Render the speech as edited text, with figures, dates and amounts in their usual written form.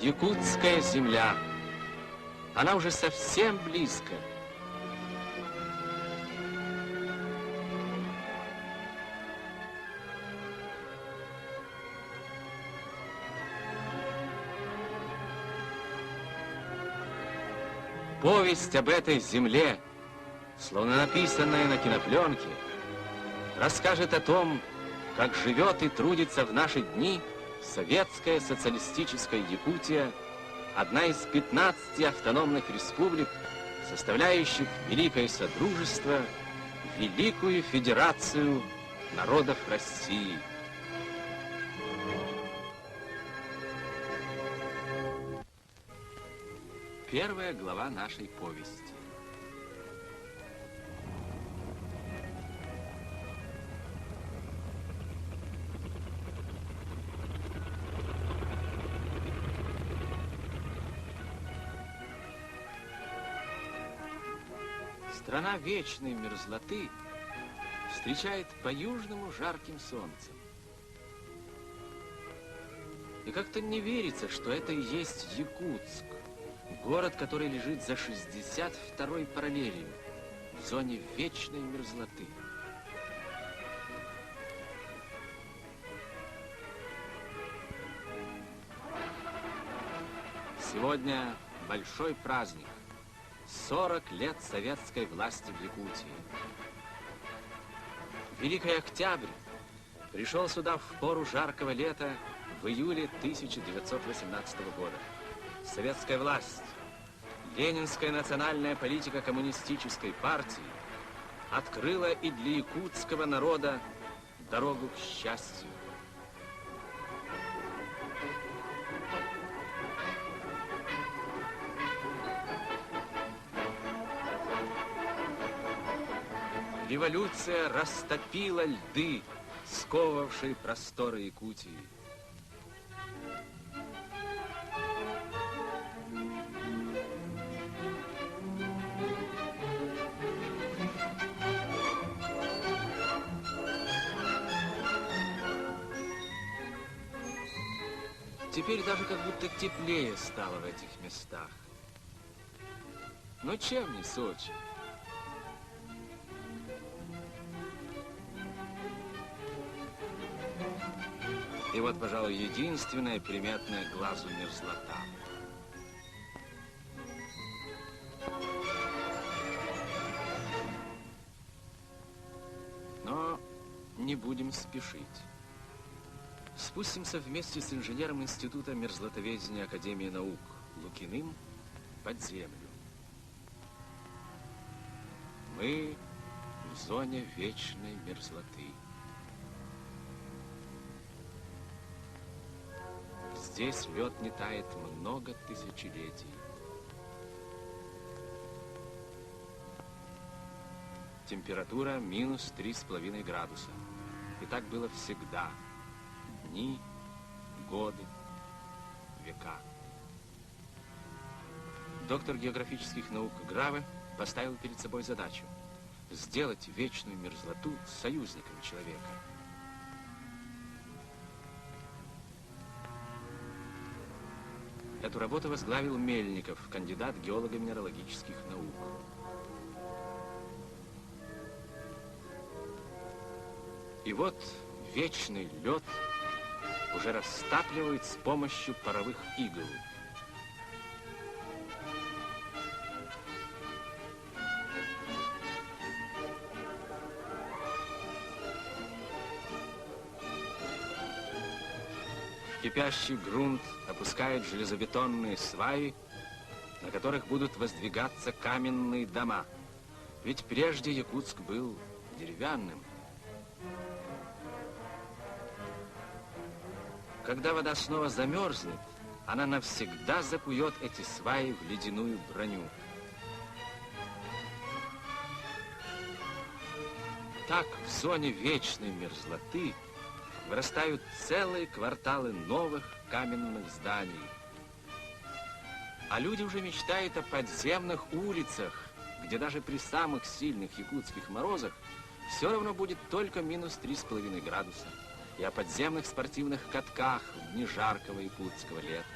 Якутская земля. Она уже совсем близко. Повесть об этой земле, словно написанная на кинопленке, расскажет о том, как живет и трудится в наши дни советская социалистическая Якутия, одна из 15 автономных республик, составляющих Великое Содружество, Великую Федерацию народов России. Первая глава нашей повести. Страна вечной мерзлоты встречает по-южному жарким солнцем. И как-то не верится, что это и есть Якутск, город, который лежит за 62-й параллелью, в зоне вечной мерзлоты. Сегодня большой праздник. 40 лет советской власти в Якутии. Великий Октябрь пришел сюда в пору жаркого лета в июле 1918 года. Советская власть, ленинская национальная политика коммунистической партии открыла и для якутского народа дорогу к счастью. Революция растопила льды, сковавшие просторы Якутии. Теперь даже как будто теплее стало в этих местах. Но чем не Сочи? И вот, пожалуй, единственная приметная глазу мерзлота. Но не будем спешить. Спустимся вместе с инженером Института мерзлотоведения Академии наук Лукиным под землю. Мы в зоне вечной мерзлоты. Здесь лед не тает много тысячелетий. Температура минус 3,5 градуса. И так было всегда. Дни, годы, века. Доктор географических наук Граве поставил перед собой задачу сделать вечную мерзлоту союзником человека. Эту работу возглавил Мельников, кандидат геолого-минералогических наук. И вот вечный лед уже растапливает с помощью паровых игл. Кипящий грунт опускает железобетонные сваи, на которых будут воздвигаться каменные дома. Ведь прежде Якутск был деревянным. Когда вода снова замерзнет, она навсегда закует эти сваи в ледяную броню. Так в зоне вечной мерзлоты вырастают целые кварталы новых каменных зданий. А люди уже мечтают о подземных улицах, где даже при самых сильных якутских морозах все равно будет только минус 3,5 градуса. И о подземных спортивных катках в дни жаркого якутского лета.